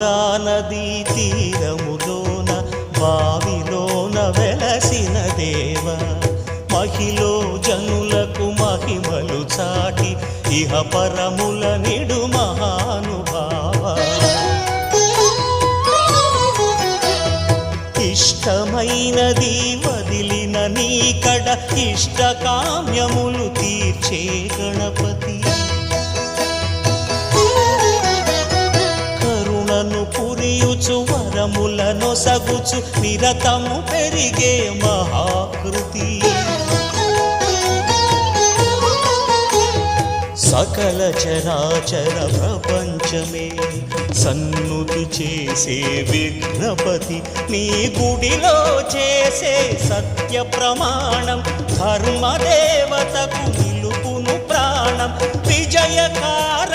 నదీ తీరములోన బావిలోన వెలసిన దేవ మహిలో జనులకు మహిమలు చాటి ఇహ పరముల నిడు మహానుభావ ఇష్టమైనది వదిలిన నీకడ ఇష్టకామ్యములు తీర్చే గణపతి పురియుచు వరములను సగుచు నిరతము పెరిగే మహాకృతి సకల చరాచర ప్రపంచమే సన్నుతి చేసే విఘ్నపతి నీ గుడిలో చేసే సత్య ప్రమాణం ధర్మదేవతకు నిలుపును ప్రాణం విజయకార